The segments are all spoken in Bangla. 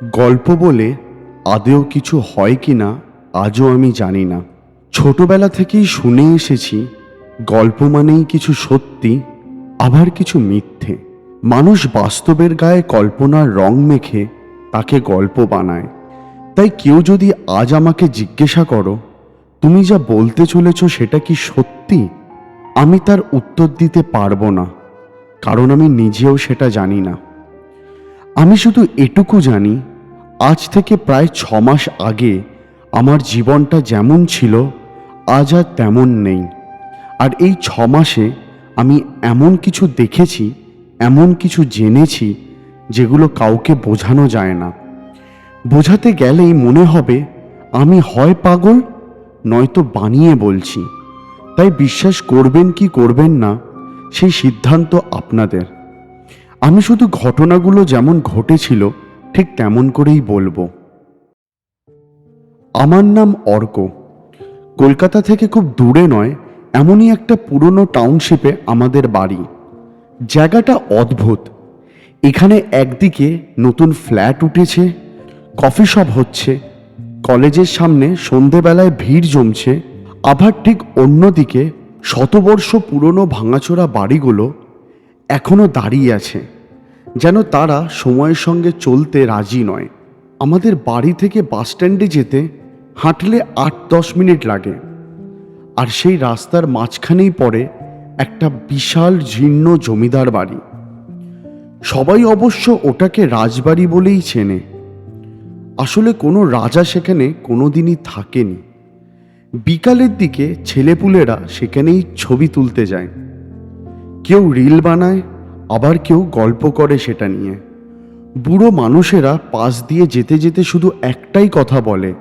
গল্প বলে আদৌ কিছু হয় কি না আজও আমি জানি না। ছোটবেলা থেকেই শুনে এসেছি গল্প মানেই কিছু সত্যি, আবার কিছু মিথ্যে। মানুষ বাস্তবের গায়ে কল্পনার রং মেখে তাকে গল্প বানায়। তাই কেউ যদি আজ আমাকে জিজ্ঞাসা করো, তুমি যা বলতে চলেছ সেটা কি সত্যি, আমি তার উত্তর দিতে পারবো না, কারণ আমি নিজেও সেটা জানি না। আমি শুধু এটুকু জানি, আজ থেকে প্রায় 6 মাস আগে আমার জীবনটা যেমন ছিল আজ আর তেমন নেই। আর এই 6 মাসে আমি এমন কিছু দেখেছি, এমন কিছু জেনেছি যেগুলো কাউকে বোঝানো যায় না। বোঝাতে গেলেই মনে হবে আমি হয় পাগল, নয়তো বানিয়ে বলছি। তাই বিশ্বাস করবেন কি করবেন না সেই সিদ্ধান্ত আপনাদের। আমি শুধু ঘটনাগুলো যেমন ঘটেছিল ঠিক তেমন করেই বলবো। আমার নাম অর্ক। কলকাতা থেকে খুব দূরে নয়, এমনই একটা পুরনো টাউনশিপে আমাদের বাড়ি। জায়গাটা অদ্ভুত। এখানে একদিকে নতুন ফ্ল্যাট উঠেছে, কফি শপ হচ্ছে, কলেজের সামনে সন্ধেবেলায় ভিড় জমছে, আবার ঠিক অন্যদিকে শতবর্ষ পুরনো ভাঙাচোরা বাড়িগুলো এখনো দাঁড়িয়ে আছে, যেন তারা সময়ের সঙ্গে চলতে রাজি নয়। আমাদের বাড়ি থেকে বাস স্ট্যান্ডে যেতে হাঁটলে 8-10 মিনিট লাগে, আর সেই রাস্তার মাঝখানেই পড়ে একটা বিশাল জীর্ণ জমিদার বাড়ি। সবাই অবশ্য ওটাকে রাজবাড়ি বলেই চেনে। আসলে কোনো রাজা সেখানে কোনোদিনই থাকেনি। বিকালের দিকে ছেলেপুলেরা সেখানেই ছবি তুলতে যায়, কেউ রিল বানায়, আবার কেউ গল্প করে সেটা নিয়ে। বুড়ো মানুষেরা পাশ দিয়ে যেতে যেতে শুধু একটাই কথা বলে,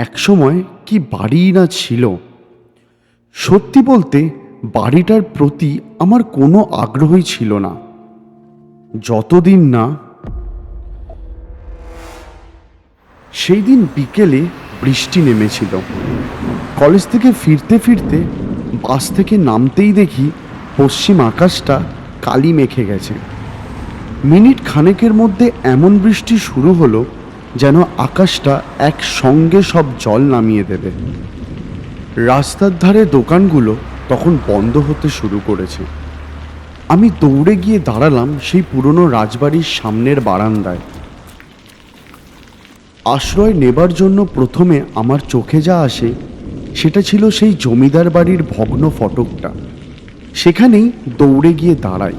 একসময় কি বাড়িই না ছিল। সত্যি বলতে বাড়িটার প্রতি আমার কোনো আগ্রহই ছিল না, যতদিন না সেই দিন বিকেলে বৃষ্টি নেমেছিল। কলেজ থেকে ফিরতে ফিরতে বাস থেকে নামতেই দেখি পশ্চিম আকাশটা কালি মেখে গেছে। মিনিট খানেকের মধ্যে এমন বৃষ্টি শুরু হলো যেন আকাশটা একসঙ্গে সব জল নামিয়ে দেবে। রাস্তার ধারে দোকানগুলো তখন বন্ধ হতে শুরু করেছে। আমি দৌড়ে গিয়ে দাঁড়ালাম সেই পুরনো রাজবাড়ির সামনের বারান্দায়। আশ্রয় নেবার জন্য প্রথমে আমার চোখে যা আসে সেটা ছিল সেই জমিদার বাড়ির ভগ্ন ফটকটা। সেখানেই দৌড়ে গিয়ে দাঁড়াই।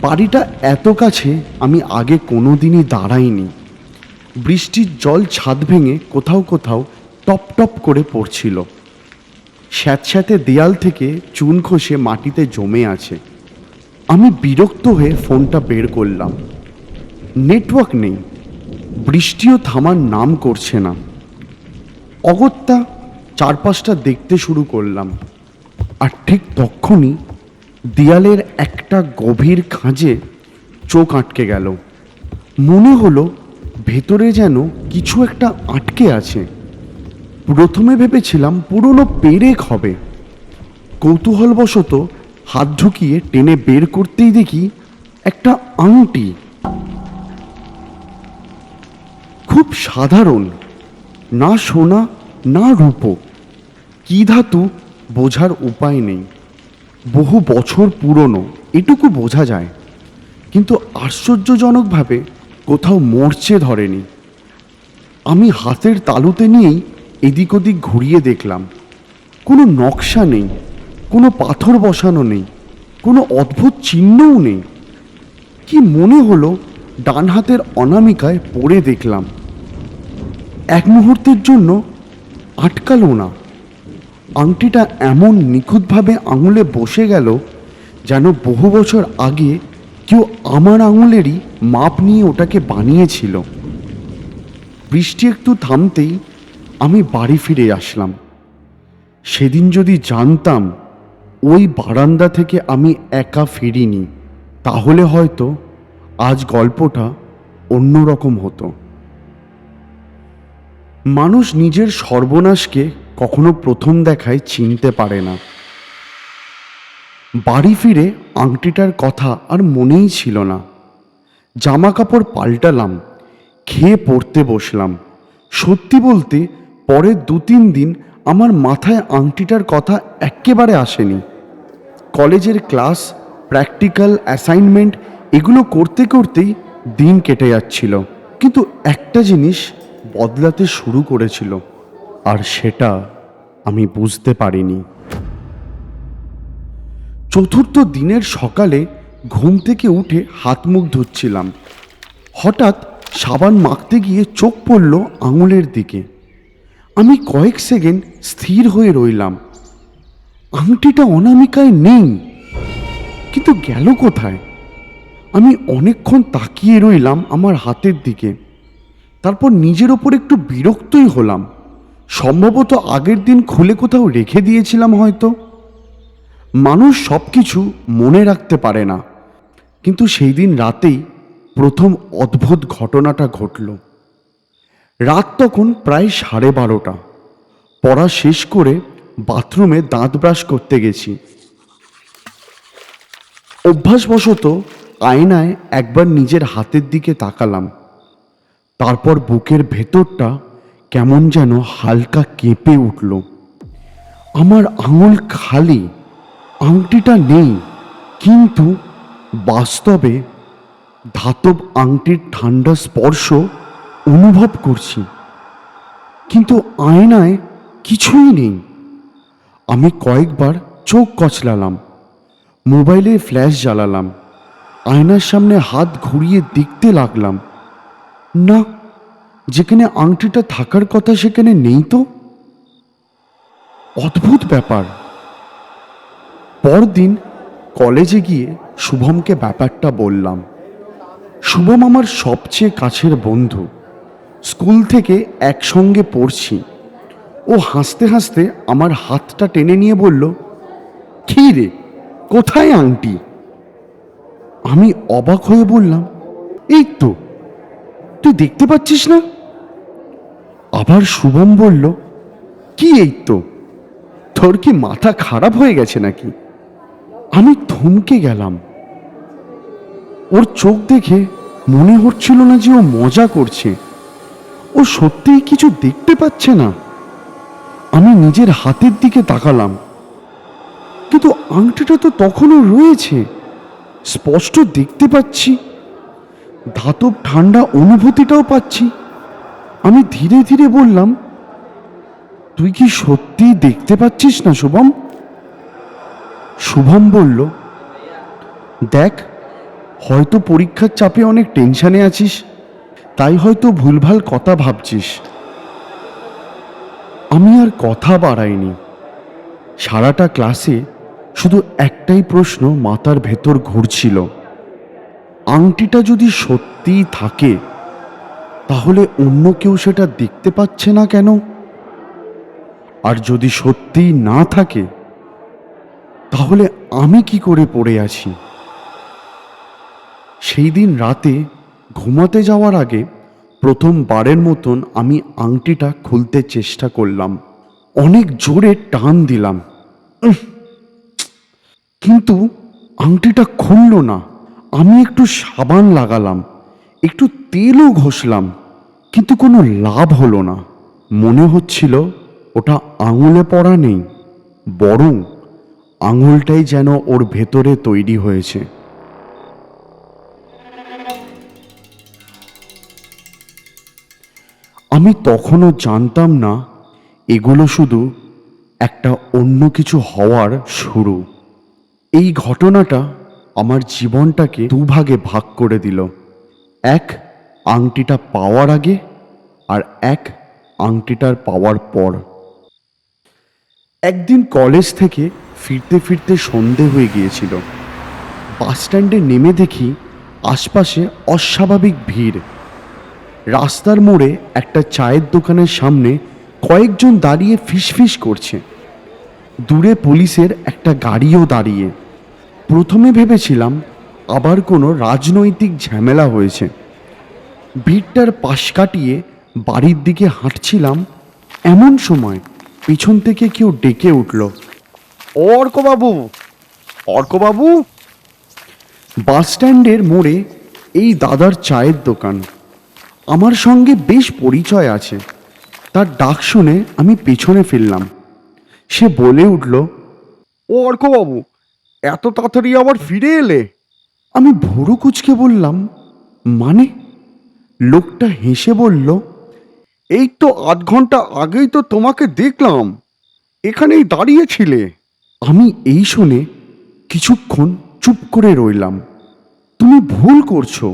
বাড়িটা এত কাছে আমি আগে কোনোদিনই দাঁড়াইনি। বৃষ্টির জল ছাদ ভেঙে কোথাও কোথাও টপ টপ করে পড়ছিল। স্যাঁতস্যাঁতে দেয়াল থেকে চুন খসে মাটিতে জমে আছে। আমি বিরক্ত হয়ে ফোনটা বের করলাম। নেটওয়ার্ক নেই, বৃষ্টিও থামার নাম করছে না। অগত্যা চারপাশটা দেখতে শুরু করলাম, আর ঠিক তখনই দেয়ালের একটা গভীর খাঁজে চোখ আটকে গেল। মনে হলো ভেতরে যেন কিছু একটা আটকে আছে। প্রথমে ভেবেছিলাম পুরনো পেরেক হবে। কৌতূহলবশত হাত ঢুকিয়ে টেনে বের করতেই দেখি একটা আংটি। খুব সাধারণ, না সোনা না রূপো, কি ধাতু বোঝার উপায় নেই। বহু বছর পুরনো এটুকু বোঝা যায়, কিন্তু আশ্চর্যজনকভাবে কোথাও মরচে ধরেনি। আমি হাতের তালুতে নিয়েই এদিক ওদিক ঘুরিয়ে দেখলাম। কোনো নকশা নেই, কোনো পাথর বসানো নেই, কোনো অদ্ভুত চিহ্নও নেই। কি মনে হলো ডান হাতের অনামিকায় পড়ে দেখলাম। এক মুহূর্তের জন্য আটকালো না। আংটিটা এমন নিখুঁতভাবে আঙুলে বসে গেল যেন বহু বছর আগে কেউ আমার আঙুলেরই মাপ নিয়ে ওটাকে বানিয়েছিল। বৃষ্টি একটু থামতেই আমি বাড়ি ফিরে আসলাম। সেদিন যদি জানতাম ওই বারান্দা থেকে আমি একা ফিরিনি, তাহলে হয়তো আজ গল্পটা অন্যরকম হতো। মানুষ নিজের সর্বনাশকে কখনো প্রথম দেখায় চিনতে পারে না। বাড়ি ফিরে আংটিটার কথা আর মনেই ছিল না। জামা কাপড় পাল্টালাম, খেয়ে পড়তে বসলাম। সত্যি বলতে পরের 2-3 দিন আমার মাথায় আংটিটার কথা একেবারে আসেনি। কলেজের ক্লাস, প্র্যাকটিক্যাল, অ্যাসাইনমেন্ট এগুলো করতে করতেই দিন কেটে যাচ্ছিল। কিন্তু একটা জিনিস বদলাতে শুরু করেছিল, আর সেটা আমি বুঝতে পারিনি। চতুর্থ দিনের সকালে ঘুম থেকে উঠে হাত মুখ ধুচ্ছিলাম। হঠাৎ সাবান মাখতে গিয়ে চোখ পড়ল আঙুলের দিকে। আমি কয়েক সেকেন্ড স্থির হয়ে রইলাম। আংটিটা অনামিকায় নেই, কিন্তু গেল কোথায়? আমি অনেকক্ষণ তাকিয়ে রইলাম আমার হাতের দিকে। তারপর নিজের ওপর একটু বিরক্তই হলাম। সম্ভবত আগের দিন খুলে কোথাও রেখে দিয়েছিলাম হয়তো। মানুষ সব কিছু মনে রাখতে পারে না, কিন্তু সেই দিন রাতেই প্রথম অদ্ভুত ঘটনাটা ঘটল। রাত তখন প্রায় 12:30। পড়া শেষ করে বাথরুমে দাঁত ব্রাশ করতে গেছি। অভ্যাসবশত আয়নায় একবার নিজের হাতের দিকে তাকালাম। তারপর বুকের ভেতরটা কেমন যেন হালকা কেঁপে উঠল। আমার আঙুল খালি, আংটিটা নেই, কিন্তু বাস্তবে ধাতব আংটির ঠান্ডা স্পর্শ অনুভব করছি। কিন্তু আয়নায় কিছুই নেই। আমি কয়েকবার চোখ কচলালাম, মোবাইলে ফ্ল্যাশ জ্বালালাম, আয়নার সামনে হাত ঘুরিয়ে দেখতে লাগলাম। না, যেখানে আংটিটা থাকার কথা সেখানে নেই তো। অদ্ভুত ব্যাপার। পরদিন কলেজে গিয়ে শুভমকে ব্যাপারটা বললাম। শুভম আমার সবচেয়ে কাছের বন্ধু, স্কুল থেকে একসঙ্গে পড়ছি। ও হাসতে হাসতে আমার হাতটা টেনে নিয়ে বলল, কী রে, কোথায় আংটি? আমি অবাক হয়ে বললাম, এই তো, তুই দেখতে পাচ্ছিস না? আবার শুভম বলল, কি এই তো? তোর কি মাথা খারাপ হয়ে গেছে নাকি? আমি থমকে গেলাম। ওর চোখ দেখে মনে হচ্ছিল না যে ও মজা করছে। ও সত্যিই কিছু দেখতে পাচ্ছে না। আমি নিজের হাতের দিকে তাকালাম, কিন্তু আংটিটা তো তখনও রয়েছে, স্পষ্ট দেখতে পাচ্ছি, ধাতব ঠান্ডা অনুভূতিটাও পাচ্ছি। আমি ধীরে ধীরে বললাম, তুই কি সত্যিই দেখতে পাচ্ছিস না শুভম? শুভম বলল, দেখ, হয়তো পরীক্ষার চাপে অনেক টেনশানে আছিস, তাই হয়তো ভুলভাল কথা ভাবছিস। আমি আর কথা বাড়াইনি। সারাটা ক্লাসে শুধু একটাই প্রশ্ন মাথার ভেতর ঘুরছিল, আংটিটা যদি সত্যিই থাকে, তাহলে অন্য কেউ সেটা দেখতে পাচ্ছে না কেন? আর যদি সত্যিই না থাকে, তাহলে আমি কি করে পড়ে আছি? সেই দিন রাতে ঘুমাতে যাওয়ার আগে প্রথমবারের মতন আমি আংটিটা খুলতে চেষ্টা করলাম। অনেক জোরে টান দিলাম, কিন্তু আংটিটা খুলল না। আমি একটু সাবান লাগালাম, একটু তেলও ঘষলাম, কিন্তু কোনো লাভ হলো না। মনে হচ্ছিল ওটা আঙুলে পড়া নেই, বরং আঙুলটাই যেন ওর ভেতরে তৈরি হয়েছে। আমি তখনও জানতাম না এগুলো শুধু একটা অন্য কিছু হওয়ার শুরু। এই ঘটনাটা আমার জীবনটাকে দুভাগে ভাগ করে দিল, এক আংটিটা পাওয়ার আগে, আর এক আংটিটার পাওয়ার পর। একদিন কলেজ থেকে ফিরতে ফিরতে সন্ধে হয়ে গিয়েছিল। বাস স্ট্যান্ডে নেমে দেখি আশপাশে অস্বাভাবিক ভিড়। রাস্তার মোড়ে একটা চায়ের দোকানের সামনে কয়েকজন দাঁড়িয়ে ফিসফিস করছে। দূরে পুলিশের একটা গাড়িও দাঁড়িয়ে। প্রথমে ভেবেছিলাম আবার কোনো রাজনৈতিক ঝামেলা হয়েছে। ভিড়টার পাশ কাটিয়ে বাড়ির দিকে হাঁটছিলাম, এমন সময় পিছন থেকে কেউ ডেকে উঠল, অর্কবাবু, অর্কবাবু। বাস স্ট্যান্ডের মোড়ে এই দাদার চায়ের দোকান। আমার সঙ্গে বেশ পরিচয় আছে। তার ডাক শুনে আমি পেছনে ফিরলাম। সে বলে উঠল, ও অর্কবাবু, এত তাড়াতাড়ি আবার ফিরে এলে? আমি ভুরু কুঁচকে বললাম, মানে? লোকটা হেসে বলল, এই তো ৮ ঘন্টা আগেই তো তোমাকে দেখলাম, এখানেই দাঁড়িয়েছিলে। আমি এই শুনে কিছুক্ষণ চুপ করে রইলাম। তুমি ভুল করছো,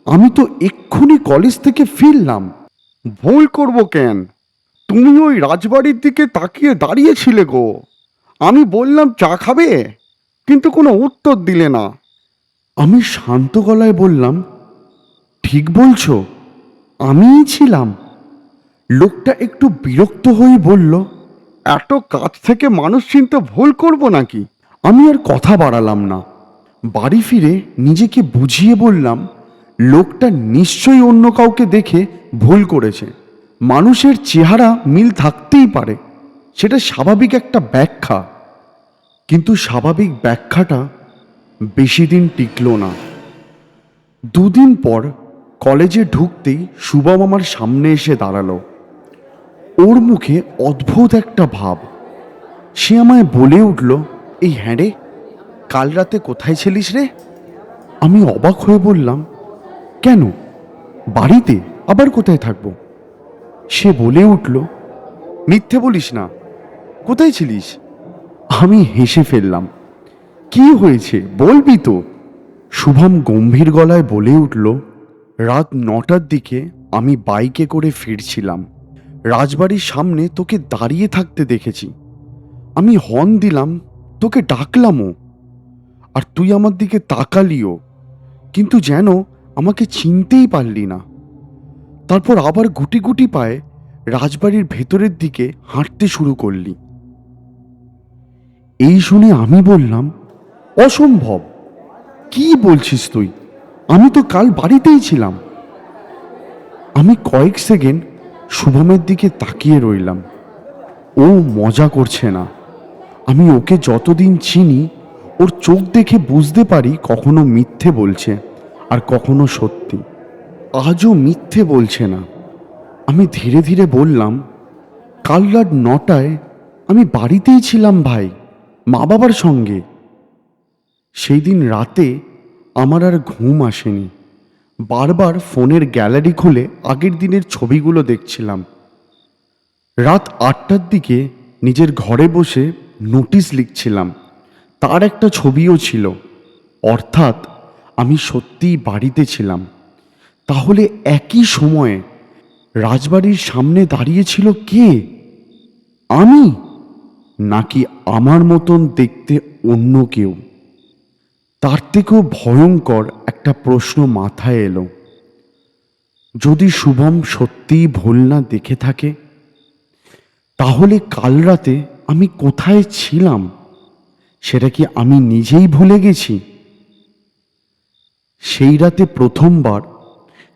আমি তো এক্ষুনি কলেজ থেকে ফিরলাম। ভুল করব কেন? তুমি ওই রাজবাড়ির দিকে তাকিয়ে দাঁড়িয়েছিলে গো। আমি বললাম চা খাবে, কিন্তু কোনো উত্তর দিলে না। আমি শান্ত গলায় বললাম, ঠিক বলছো, আমিই ছিলাম। লোকটা একটু বিরক্ত হয়ে বলল, এত কাছ থেকে মানুষ চিনতে ভুল করব নাকি? আমি আর কথা বাড়ালাম না। বাড়ি ফিরে নিজেকে বুঝিয়ে বললাম, লোকটা নিশ্চয়ই অন্য কাউকে দেখে ভুল করেছে। মানুষের চেহারা মিল থাকতেই পারে, সেটা স্বাভাবিক একটা ব্যাখ্যা। কিন্তু স্বাভাবিক ব্যাখ্যাটা বেশি দিন টিকল না। 2 দিন পর কলেজে ঢুকতেই শুভম আমার সামনে এসে দাঁড়ালো। ওর মুখে অদ্ভুত একটা ভাব। সে আমায় বলে উঠল, এই হ্যাঁ রে, কাল রাতে কোথায় ছিলিস রে? আমি অবাক হয়ে বললাম, কেন, বাড়িতে, আবার কোথায় থাকবো? সে বলে উঠল, মিথ্যে বলিস না, কোথায় ছিলিস? আমি হেসে ফেললাম, কি হয়েছে বলবি তো? শুভম গম্ভীর গলায় বলে উঠল, রাত 9টার দিকে আমি বাইকে করে ফিরছিলাম। রাজবাড়ির সামনে তোকে দাঁড়িয়ে থাকতে দেখেছি। আমি হর্ন দিলাম, তোকে ডাকলামও, আর তুই আমার দিকে তাকালিও, কিন্তু যেন আমাকে চিনতেই পারলি না। তারপর আবার গুটি গুটি পায়ে রাজবাড়ির ভেতরের দিকে হাঁটতে শুরু করলি। এই শুনে আমি বললাম, অসম্ভব, কি বলছিস তুই? আমি তো কাল বাড়িতেই ছিলাম। আমি কয়েক সেকেন্ড শুভমের দিকে তাকিয়ে রইলাম। ও মজা করছে না। আমি ওকে যতদিন চিনি, ওর চোখ দেখে বুঝতে পারি কখনো মিথ্যে বলছে আর কখনো সত্যি। আজও মিথ্যে বলছে না। আমি ধীরে ধীরে বললাম, কাল রাত 9টায় আমি বাড়িতেই ছিলাম ভাই, মা বাবার সঙ্গে। সেই দিন রাতে আমার আর ঘুম আসেনি। বারবার ফোনের গ্যালারি খুলে আগের দিনের ছবিগুলো দেখছিলাম। রাত 8টার দিকে নিজের ঘরে বসে নোটিশ লিখছিলাম, তার একটা ছবিও ছিল। অর্থাৎ আমি সত্যিই বাড়িতে ছিলাম। তাহলে একই সময়ে রাজবাড়ির সামনে দাঁড়িয়েছিল কে? আমি, নাকি আমার মতন দেখতে অন্য কেউ? তার থেকেও ভয়ঙ্কর একটা প্রশ্ন মাথায় এলো, যদি শুভম সত্যিই ভুল না দেখে থাকে, তাহলে কাল রাতে আমি কোথায় ছিলাম সেটা কি আমি নিজেই ভুলে গেছি? সেই রাতে প্রথমবার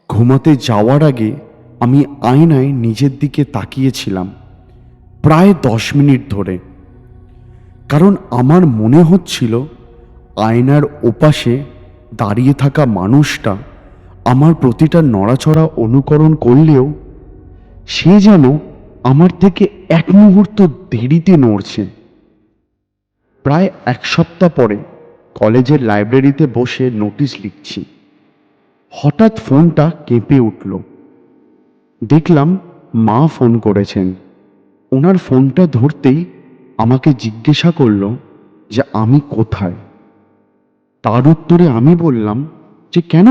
ঘুমাতে যাওয়ার আগে আমি আয়নায় নিজের দিকে তাকিয়েছিলাম প্রায় 10 মিনিট ধরে। কারণ আমার মনে হচ্ছিল আয়নার ওপাশে দাঁড়িয়ে থাকা মানুষটা আমার প্রতিটা নড়াচড়া অনুকরণ করলেও সে যেন আমার থেকে এক মুহূর্ত দেরিতে নড়ছে। প্রায় 1 সপ্তাহ পরে কলেজের লাইব্রেরিতে বসে নোটিশ লিখছি। হঠাৎ ফোনটা কেঁপে উঠল। দেখলাম মা ফোন করেছেন। ওনার ফোনটা ধরতেই আমাকে জিজ্ঞাসা করলো যে আমি কোথায়। তার উত্তরে আমি বললাম যে কেন,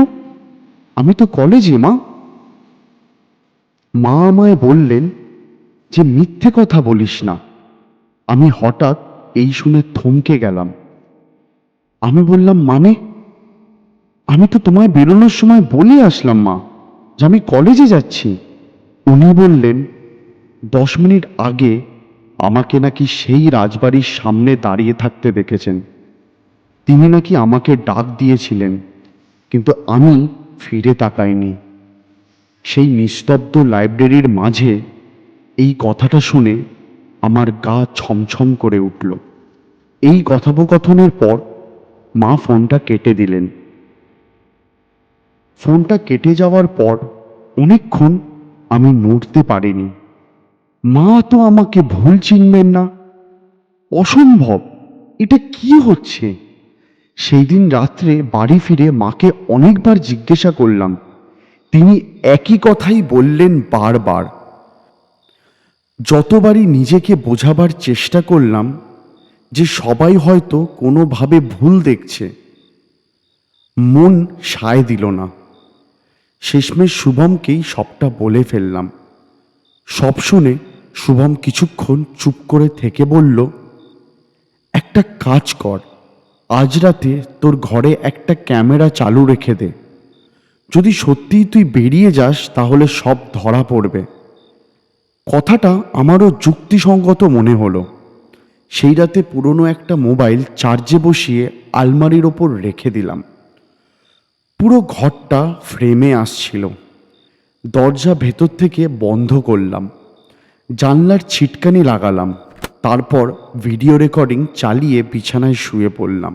আমি তো কলেজে মা। মা আমায় বললেন যে মিথ্যে কথা বলিস না। আমি হঠাৎ এই শুনে থমকে গেলাম। আমি বললাম, মানে? আমি তো তোমায় বেরোনোর সময় বলে আসলাম মা যে আমি কলেজে যাচ্ছি। উনি বললেন, 10 মিনিট আগে আমাকে নাকি সেই রাজবাড়ির সামনে দাঁড়িয়ে থাকতে দেখেছেন। তিনি নাকি আমাকে ডাক দিয়েছিলেন, কিন্তু আমি ফিরে তাকাইনি। সেই নিস্তব্ধ লাইব্রেরির মাঝে এই কথাটা শুনে আমার গা ছমছম করে উঠল। এই কথোপকথনের পর মা ফোনটা কেটে দিলেন। ফোনটা কেটে যাওয়ার পর অনেকক্ষণ আমি নড়তে পারিনি। মা তো আমাকে ভুল চিনবেন না, অসম্ভব, এটা কি হচ্ছে? সেই দিন রাত্রে বাড়ি ফিরে মাকে অনেকবার জিজ্ঞাসা করলাম, তিনি একই কথাই বললেন বারবার। যতবারই নিজেকে বোঝাবার চেষ্টা করলাম যে সবাই হয়তো কোনোভাবে ভুল দেখছে, মন সায় দিল না। শেষমেশ শুভমকেই সবটা বলে ফেললাম। সব শুনে শুভম কিছুক্ষণ চুপ করে থেকে বলল, একটা কাজ কর, আজ রাতে তোর ঘরে একটা ক্যামেরা চালু রেখে দে। যদি সত্যিই তুই বেরিয়ে যাস তাহলে সব ধরা পড়বে। কথাটা আমারও যুক্তিসঙ্গত মনে হলো। সেই রাতে পুরনো একটা মোবাইল চার্জে বসিয়ে আলমারির ওপর রেখে দিলাম। পুরো ঘরটা ফ্রেমে আসছিল। দরজা ভেতর থেকে বন্ধ করলাম, জানলার ছিটকানি লাগালাম, তারপর ভিডিও রেকর্ডিং চালিয়ে বিছানায় শুয়ে পড়লাম।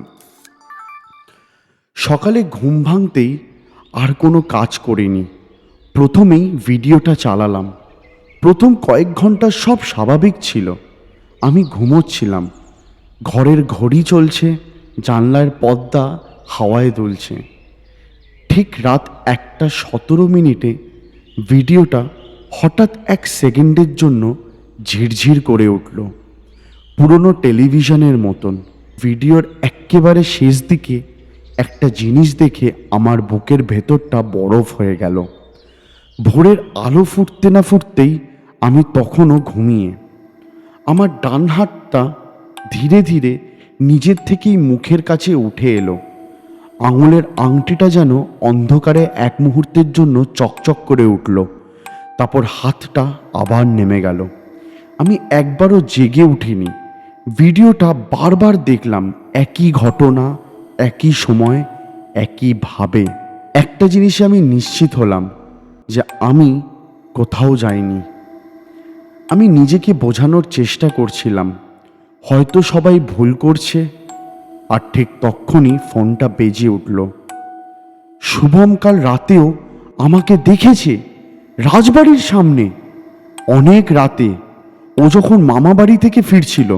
সকালে ঘুম ভাঙতেই আর কোনো কাজ করিনি, প্রথমেই ভিডিওটা চালালাম। প্রথম কয়েক ঘন্টা সব স্বাভাবিক ছিল। আমি ঘুমোচ্ছিলাম, ঘরের ঘড়ি চলছে, জানলার পর্দা হাওয়ায় দুলছে। ঠিক রাত 1:17 ভিডিওটা হঠাৎ 1 সেকেন্ডের জন্য ঝিরঝির করে উঠল, পুরনো টেলিভিশনের মতন। ভিডিওর একেবারে শেষ দিকে একটা জিনিস দেখে আমার বুকের ভেতরটা বরফ হয়ে গেল। ভোরের আলো ফুটতে না ফুটতেই আমি তখনও ঘুমিয়ে। আমার ডান হাতটা ধীরে ধীরে নিজের থেকেই মুখের কাছে উঠে এলো। আঙুলের আংটিটা যেন অন্ধকারে এক মুহূর্তের জন্য চকচক করে উঠল, তারপর হাতটা আবার নেমে গেল। আমি একবারও জেগে উঠিনি। ভিডিওটা বারবার দেখলাম, একই ঘটনা, একই সময়, একইভাবে। একটা জিনিসে আমি নিশ্চিত হলাম যে আমি কোথাও যাইনি। আমি নিজেকে বোঝানোর চেষ্টা করছিলাম, হয়তো সবাই ভুল করছে। আর ঠিক তখনই ফোনটা বেজে উঠল। শুভম কাল রাতেও আমাকে দেখেছে রাজবাড়ির সামনে, অনেক রাতে, ও যখন মামা বাড়ি থেকে ফিরছিল।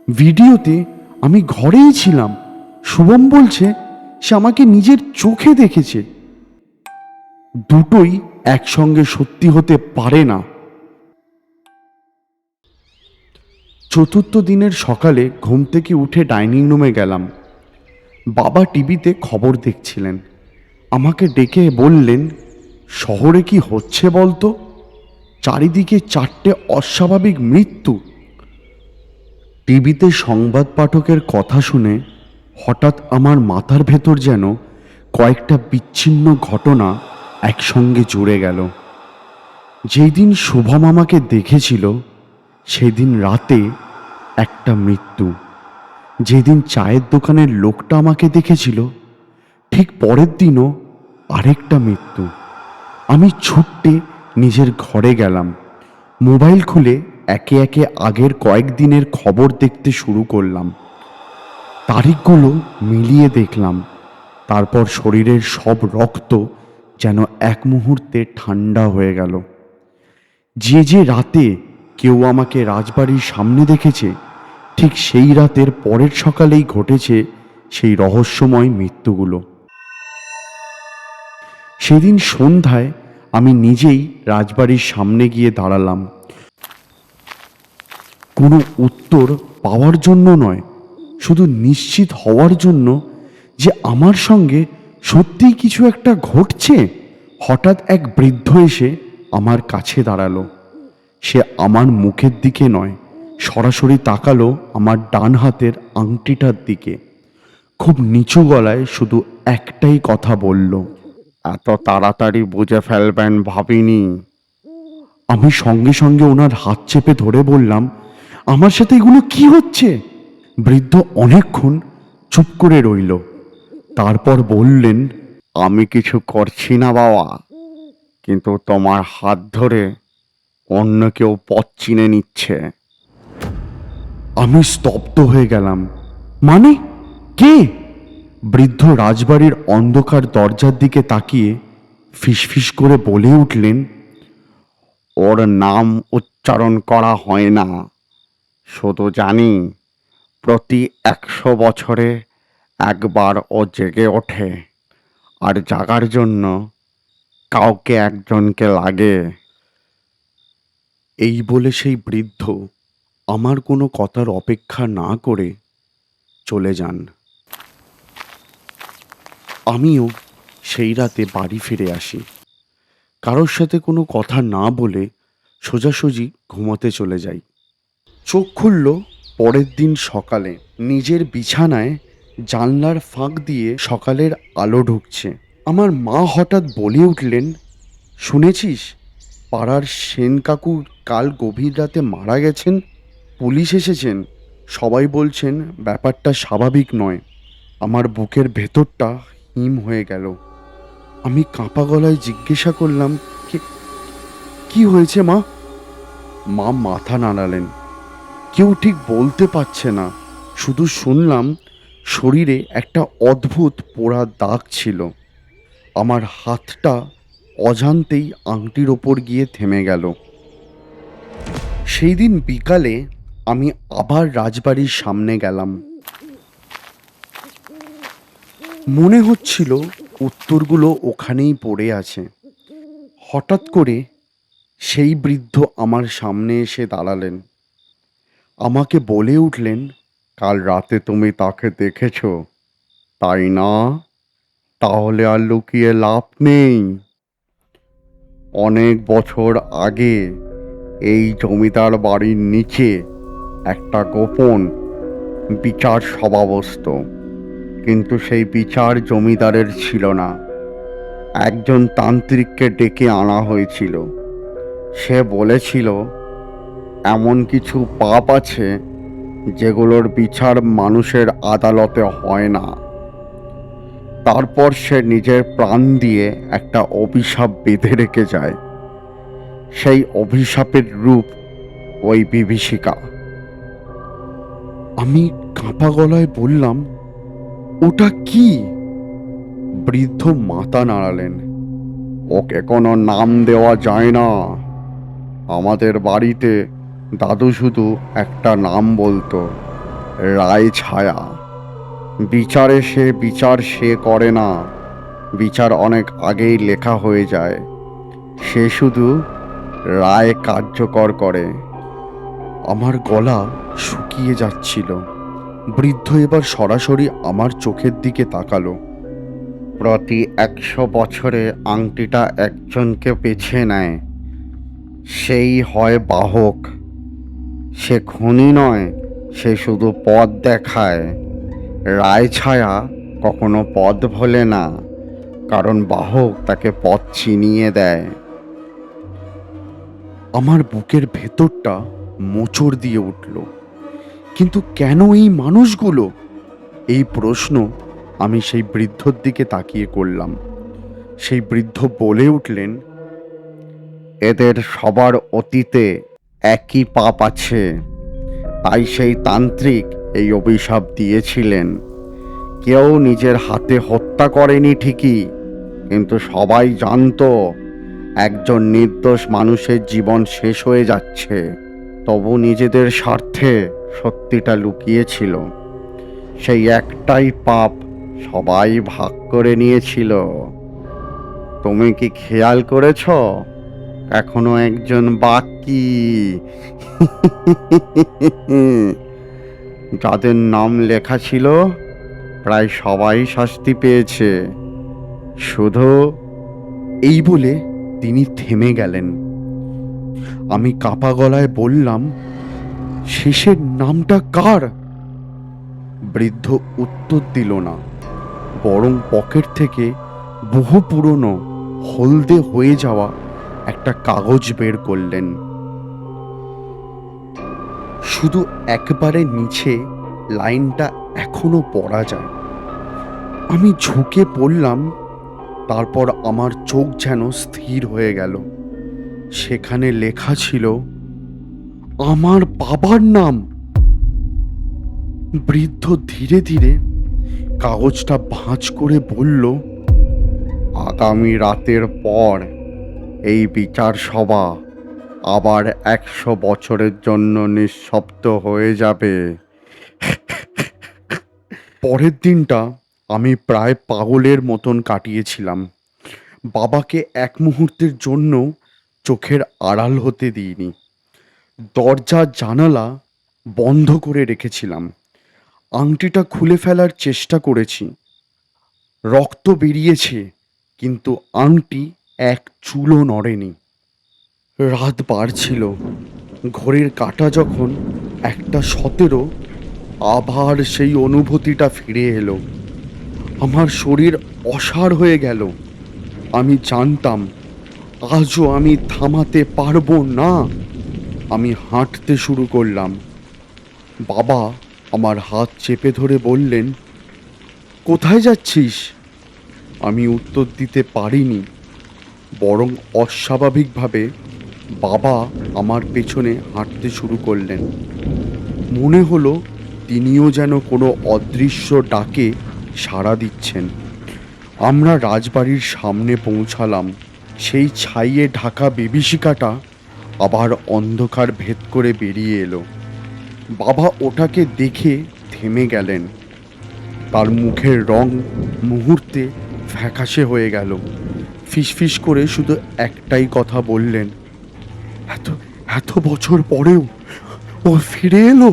ভিডিওতে আমি ঘরেই ছিলাম। শুভম বলছে সে আমাকে নিজের চোখে দেখেছে। দুটোই একসঙ্গে সত্যি হতে পারে না। চতুর্থ দিনের সকালে ঘুম থেকে উঠে ডাইনিং রুমে গেলাম। বাবা টিভিতে খবর দেখছিলেন। আমাকে ডেকে বললেন, শহরে কি হচ্ছে বলতো? চারিদিকে 4টে অস্বাভাবিক মৃত্যু। টিভিতে সংবাদ পাঠকের কথা শুনে হঠাৎ আমার মাথার ভেতর যেন কয়েকটা বিচ্ছিন্ন ঘটনা একসঙ্গে জুড়ে গেল। যেই দিন শুভম আমাকে দেখেছিল সেদিন রাতে একটা মৃত্যু। যেদিন চায়ের দোকানের লোকটা আমাকে দেখেছিল ঠিক পরের দিনও আরেকটা মৃত্যু। আমি ছুট্টে নিজের ঘরে গেলাম, মোবাইল খুলে একে একে আগের কয়েকদিনের খবর দেখতে শুরু করলাম। তারিখগুলো মিলিয়ে দেখলাম, তারপর শরীরের সব রক্ত যেন এক মুহূর্তে ঠান্ডা হয়ে গেল। যে যে রাতে কেউ আমাকে রাজবাড়ির সামনে দেখেছে, ঠিক সেই রাতের পরের সকালেই ঘটেছে সেই রহস্যময় মৃত্যুগুলো। সেদিন সন্ধ্যায় আমি নিজেই রাজবাড়ির সামনে গিয়ে দাঁড়ালাম, কোনো উত্তর পাওয়ার জন্য নয়, শুধু নিশ্চিত হওয়ার জন্য যে আমার সঙ্গে সত্যিই কিছু একটা ঘটছে। হঠাৎ এক বৃদ্ধ এসে আমার কাছে দাঁড়ালো। সে আমার মুখের দিকে নয়, সরাসরি তাকালো আমার ডান হাতের আংটিটার দিকে। খুব নিচু গলায় শুধু একটাই কথা বলল, এত তাড়াতাড়ি বুঝে ফেলবেন ভাবিনি। আমি সঙ্গে সঙ্গে ওনার হাত চেপে ধরে বললাম, আমার সাথে এগুলো কি হচ্ছে? বৃদ্ধ অনেকক্ষণ চুপ করে রইল, তারপর বললেন, আমি কিছু করছি না বাবা, কিন্তু তোমার হাত ধরে অন্য কেউ পথ চিনে নিচ্ছে। আমি স্তব্ধ হয়ে গেলাম। মানে কে? বৃদ্ধ রাজবাড়ির অন্ধকার দরজার দিকে তাকিয়ে ফিসফিস করে বলে উঠলেন, ওর নাম উচ্চারণ করা হয় না, শুধু জানি প্রতি 100 বছরে একবার ও জেগে ওঠে, আর জাগার জন্য কাউকে একজনকে লাগে। এই বলে সেই বৃদ্ধ আমার কোনো কথার অপেক্ষা না করে চলে যান। আমিও সেই রাতে বাড়ি ফিরে আসি। কারোর সাথে কোনো কথা না বলে সোজাসুজি ঘুমোতে চলে যাই। চোখ খুলল পরের দিন সকালে। নিজের বিছানায় জানলার ফাঁক দিয়ে সকালের আলো ঢুকছে। আমার মা হঠাৎ বলে উঠলেন, শুনেছিস পাড়ার সেন কাকু কাল গভীর রাতে মারা গেছেন? পুলিশ এসেছেন, সবাই বলছেন ব্যাপারটা স্বাভাবিক নয়। আমার বুকের ভেতরটা হিম হয়ে গেল। আমি কাঁপা গলায় জিজ্ঞাসা করলাম, কি হয়েছে মা? মা মাথা নাড়ালেন। কেউ ঠিক বলতে পারছে না, শুধু শুনলাম শরীরে একটা অদ্ভুত পোড়া দাগ ছিল। আমার হাতটা অজান্তেই আংটির ওপর গিয়ে থেমে গেল। সেই দিন বিকালে আমি আবার রাজবাড়ির সামনে গেলাম। মনে হচ্ছিল উত্তরগুলো ওখানেই পড়ে আছে। হঠাৎ করে সেই বৃদ্ধ আমার সামনে এসে দাঁড়ালেন। আমাকে বলে উঠলেন, কাল রাতে তুমি তাকে দেখেছ, তাই না? তাহলে আর লুকিয়ে লাভ নেই। অনেক বছর আগে এই জমিদার বাড়ির নিচে একটা গোপন বিচার সভা বসত, কিন্তু সেই বিচার জমিদারের ছিল না। একজন তান্ত্রিককে ডেকে আনা হয়েছিল। সে বলেছিল এমন কিছু পাপ আছে যেগুলোর বিচার মানুষের আদালতে হয় না। তারপর সে নিজের প্রাণ দিয়ে একটা অভিশাপ বেঁধে রেখে যায়। সেই অভিশাপের রূপ ওই বিভীষিকা। আমি কাঁপা গলায় বললাম, ওটা কি? বৃদ্ধ মাথা নাড়ালেন। ওকে কোনো নাম দেওয়া যায় না। আমাদের বাড়িতে দাদু শুধু একটা নাম বলতো, রায় ছায়া। বিচার সে করে না, বিচার অনেক আগেই লেখা হয়ে যায়। সে শুধু রায় কার্যকর করে। আমার গলা শুকিয়ে যাচ্ছিল। বৃদ্ধ এবার সরাসরি আমার চোখের দিকে তাকালো। প্রতি 100 বছরে আংটিটা একজনকে বেছে নেয়, সেই হয় বাহক। সে খুনি নয়, সে শুধু পথ দেখায়। রায় ছায়া কখনো পথ ভোলে না, কারণ বাহক তাকে পথ চিনিয়ে দেয়। আমার বুকের ভেতরটা মোচড় দিয়ে উঠল। কিন্তু কেন এই মানুষগুলো? এই প্রশ্ন আমি সেই বৃদ্ধর দিকে তাকিয়ে করলাম। সেই বৃদ্ধ বলে উঠলেন, এদের সবার অতীতে একই পাপ আছে, তাই সেই তান্ত্রিক এই অভিশাপ দিয়েছিলেন। কেউ নিজের হাতে হত্যা করেনি ঠিকই, কিন্তু সবাই জানতো একজন নির্দোষ মানুষের জীবন শেষ হয়ে যাচ্ছে। তবু নিজেদের স্বার্থে সত্যিটা লুকিয়েছিল। সেই একটাই পাপ সবাই ভাগ করে নিয়েছিল। তুমি কি খেয়াল করেছ? এখনো একজন বাকি। যাদের নাম লেখা ছিল প্রায় সবাই শাস্তি পেয়েছে। শুধু এই বলে তিনি থেমে গেলেন। আমি কাঁপা গলায় বললাম, শেষের নামটা কার? বৃদ্ধ উত্তর দিল না, বরং পকেট থেকে বহু পুরনো হলদে হয়ে যাওয়া একটা কাগজ বের করলেন। শুধু একবারে নিচে লাইনটা এখনো পড়া যায়। আমি ঝুঁকে পড়লাম, তারপর আমার চোখ যেন স্থির হয়ে গেল। সেখানে লেখা ছিল আমার বাবার নাম। বৃদ্ধ ধীরে ধীরে কাগজটা ভাঁজ করে বলল, আগামী রাতের পর এই বিচার সভা আবার 100 বছরের জন্য নিঃশব্দ হয়ে যাবে। পরের দিনটা আমি প্রায় পাগলের মতন কাটিয়েছিলাম। বাবাকে এক মুহূর্তের জন্য চোখের আড়াল হতে দিইনি। দরজা জানালা বন্ধ করে রেখেছিলাম। আংটিটা খুলে ফেলার চেষ্টা করেছি। রক্ত বেরিয়েছে, কিন্তু আংটি এক চুলও নড়েনি। রাত বাড়ছিল। ঘড়ির কাঁটা যখন 1:17, আবার সেই অনুভূতিটা ফিরে এলো। আমার শরীর অসাড় হয়ে গেল। আমি জানতাম আজও আমি থামাতে পারবো না। আমি হাঁটতে শুরু করলাম। বাবা আমার হাত চেপে ধরে বললেন, কোথায় যাচ্ছিস? আমি উত্তর দিতে পারিনি, বরং অস্বাভাবিকভাবে বাবা আমার পেছনে হাঁটতে শুরু করলেন। মনে হলো তিনিও যেন কোনো অদৃশ্য ডাকে সাড়া দিচ্ছেন। আমরা রাজবাড়ির সামনে পৌঁছালাম। সেই ছাইয়ে ঢাকা বিভীষিকাটা আবার অন্ধকার ভেদ করে বেরিয়ে এলো। বাবা ওটাকে দেখে থেমে গেলেন। তার মুখের রং মুহূর্তে ফ্যাকাশে হয়ে গেল। ফিসফিস করে শুধু একটাই কথা বললেন, এত এত বছর পরেও ও ফিরে এলো।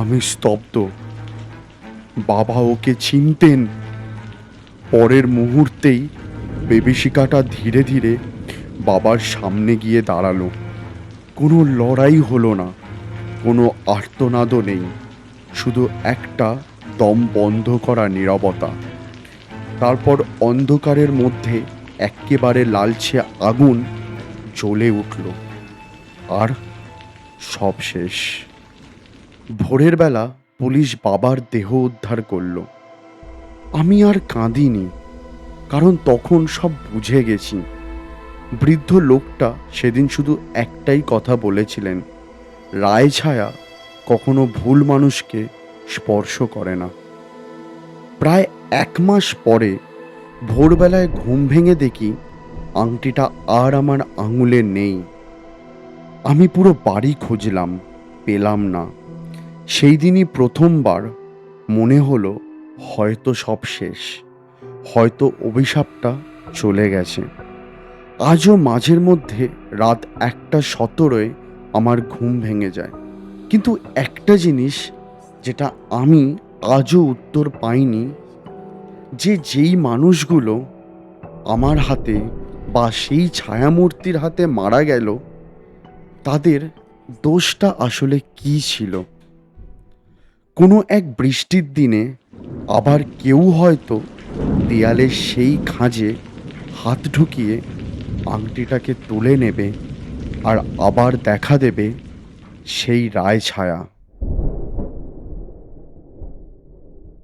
আমি স্তব্ধ। বাবা ওকে চিনতেন। পরের মুহূর্তেই বিভীষিকাটা ধীরে ধীরে বাবার সামনে গিয়ে দাঁড়ালো। কোনো লড়াই হলো না, কোনো আর্তনাদও নেই, শুধু একটা দম বন্ধ করা নীরবতা। তারপর অন্ধকারের মধ্যে এক্কেবারে লালচে আগুন জ্বলে উঠল, আর সব শেষ। ভোরের বেলা পুলিশ বাবার দেহ উদ্ধার করলো। আমি আর কাঁদিনি, কারণ তখন সব বুঝে গেছি। বৃদ্ধ লোকটা সেদিন শুধু একটাই কথা বলেছিলেন, রায় ছায়া কখনো ভুল মানুষকে স্পর্শ করে না। প্রায় 1 মাস পরে ভোরবেলায় ঘুম ভেঙে দেখি আংটিটা আর আমার আঙুলে নেই। আমি পুরো বাড়ি খুঁজলাম, পেলাম না। সেই দিনই প্রথমবার মনে হলো হয়তো সব শেষ, হয়তো অভিশাপটা চলে গেছে। আজও মাঝের মধ্যে রাত 1:17 আমার ঘুম ভেঙে যায়। কিন্তু একটা জিনিস যেটা আমি আজও উত্তর পাইনি, যেই মানুষগুলো আমার হাতে বা সেই ছায়ামূর্তির হাতে মারা গেল, তাদের দোষটা আসলে কী ছিল। কোনো এক বৃষ্টির দিনে আবার কেউ হয়তো দেয়ালের সেই খাঁজে হাত ঢুকিয়ে আংটিটাকে তুলে নেবে, আর আবার দেখা দেবে সেই রায় ছায়া।